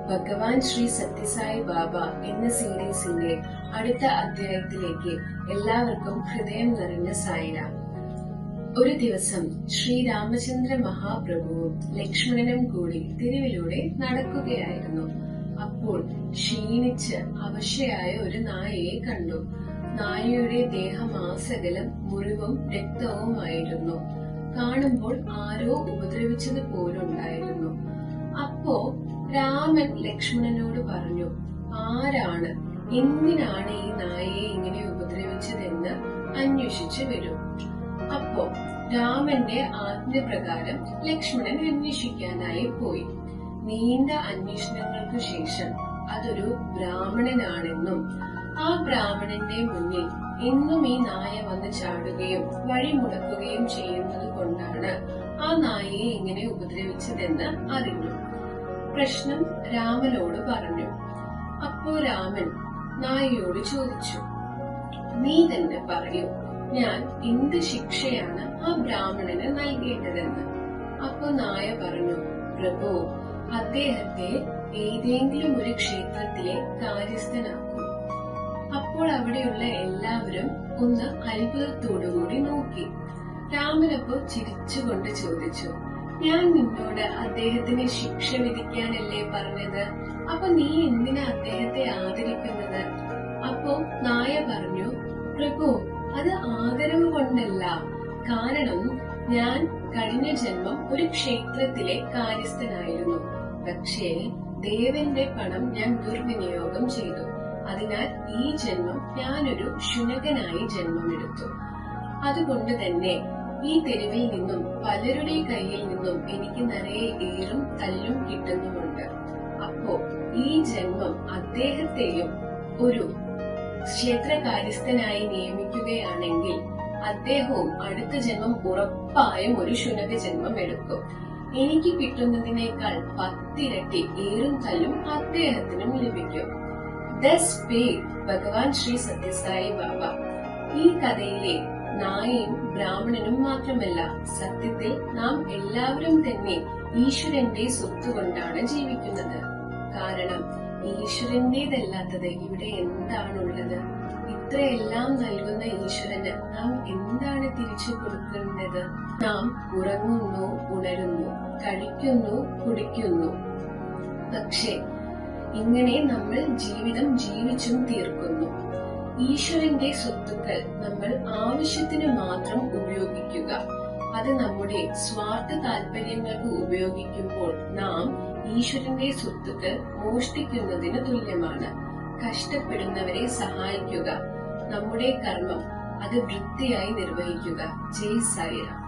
ഭഗവാൻ ശ്രീ സത്യസായി ബാബ എന്ന സീരീസിന്റെ അടുത്ത അധ്യായത്തിലേക്ക് എല്ലാവർക്കും ഹൃദയം നിറഞ്ഞ സായിരാം. ഒരു ദിവസം ശ്രീരാമചന്ദ്ര മഹാപ്രഭുവും ലക്ഷ്മണനും കൂടി തെരുവിലൂടെ നടക്കുകയായിരുന്നു. അപ്പോൾ ക്ഷീണിച്ച് അവശയായ ഒരു നായയെ കണ്ടു. നായയുടെ ദേഹമാസകലം മുറിവും രക്തവുമായിരുന്നു. കാണുമ്പോൾ ആരോ ഉപദ്രവിച്ചത് പോലുണ്ടായിരുന്നു. അപ്പോ രാമൻ ലക്ഷ്മണനോട് പറഞ്ഞു, ആരാണ്, എന്തിനാണ് ഈ നായയെ ഇങ്ങനെ ഉപദ്രവിച്ചതെന്ന് അന്വേഷിച്ചു വരും. അപ്പോ രാമന്റെ ആജ്ഞപ്രകാരം ലക്ഷ്മണൻ അന്വേഷിക്കാനായി പോയി. നീണ്ട അന്വേഷണങ്ങൾക്ക് ശേഷം അതൊരു ബ്രാഹ്മണനാണെന്നും ആ ബ്രാഹ്മണന്റെ മുന്നിൽ എന്നും ഈ നായ വന്ന് ചാടുകയും വഴിമുടക്കുകയും ചെയ്യുന്നത് കൊണ്ടാണ് ആ നായയെ ഇങ്ങനെ ഉപദ്രവിച്ചതെന്ന് അറിഞ്ഞു. പ്രശ്നം രാമനോട് പറഞ്ഞു. അപ്പോ രാമൻ നായയോട് ചോദിച്ചു, നീ തന്നെ പറയൂ, ഞാൻ എന്ത് ശിക്ഷയാണ് ആ ബ്രാഹ്മണന് നൽകേണ്ടതെന്ന്. അപ്പോ നായ പറഞ്ഞു, പ്രഭു, അദ്ദേഹത്തെ ഏതെങ്കിലും ഒരു ക്ഷേത്രത്തിലെ കാര്യസ്ഥനാക്കും. അപ്പോൾ അവിടെയുള്ള എല്ലാവരും ഒന്ന് അത്ഭുതത്തോടുകൂടി നോക്കി. രാമനപ്പോ ചിരിച്ചുകൊണ്ട് ചോദിച്ചു, ഞാൻ നിന്നോട് അദ്ദേഹത്തിന് ശിക്ഷ വിധിക്കാനല്ലേ പറഞ്ഞത്? അപ്പൊ നീ എന്തിനാ അദ്ദേഹത്തെ ആദരിക്കുന്നത്? അപ്പോ നായ പറഞ്ഞു, പ്രഭു, അത് ആദരവ് കൊണ്ടല്ല. കാരണം ഞാൻ കഴിഞ്ഞ ജന്മം ഒരു ക്ഷേത്രത്തിലെ കാര്യസ്ഥനായിരുന്നു. പക്ഷേ ദേവന്റെ പണം ഞാൻ ദുർവിനിയോഗം ചെയ്തു. അതിനാൽ ഈ ജന്മം ഞാനൊരു ശുനകനായി ജന്മമെടുത്തു. അതുകൊണ്ട് തന്നെ ഈ തെരുവിൽ നിന്നും പലരുടെ കയ്യിൽ നിന്നും എനിക്ക് നിറയെ ഏറും തല്ലും കിട്ടുന്നുമുണ്ട്. അപ്പോ ഈ ജന്മം അദ്ദേഹത്തെയും ഒരു ക്ഷേത്ര കാര്യസ്ഥനായി നിയമിക്കുകയാണെങ്കിൽ അദ്ദേഹവും അടുത്ത ജന്മം ഉറപ്പായും ഒരു ശുനക ജന്മം എടുക്കും. എനിക്ക് കിട്ടുന്നതിനേക്കാൾ 10 ഇരട്ടി ഏറും തല്ലും അദ്ദേഹത്തിനും ലഭിക്കും. ഭഗവാൻ ശ്രീ സത്യസായി ബാബ ഈ കഥയിലെ നായയും ബ്രാഹ്മണനും മാത്രമല്ല, സത്യത്തിൽ നാം എല്ലാവരും തന്നെ ഈശ്വരന്റെ സ്വത്ത് കൊണ്ടാണ് ജീവിക്കുന്നത്. കാരണം ഈശ്വരന്റേതല്ലാത്തത് ഇവിടെ എന്താണുള്ളത്? ഇത്രയെല്ലാം നൽകുന്ന ഈശ്വരന് നാം എന്താണ് തിരിച്ചു കൊടുക്കേണ്ടത്? നാം ഉറങ്ങുന്നു, ഉണരുന്നു, കഴിക്കുന്നു, കുടിക്കുന്നു. പക്ഷേ ഇങ്ങനെ നമ്മൾ ജീവിതം ജീവിച്ചും തീർക്കുന്നു. ഈശ്വരന്റെ സ്വത്തുക്കൾ നമ്മൾ ആവശ്യത്തിന് മാത്രം ഉപയോഗിക്കുക. അത് നമ്മുടെ സ്വാർത്ഥ താല്പര്യങ്ങൾക്ക് ഉപയോഗിക്കുമ്പോൾ നാം ഈശ്വരന്റെ സ്വത്തുക്കൾ മോഷ്ടിക്കുന്നതിന് തുല്യമാണ്. കഷ്ടപ്പെടുന്നവരെ സഹായിക്കുക, നമ്മുടെ കർമ്മം അത് വൃത്തിയായി നിർവഹിക്കുക. ജയ് സായിറാം.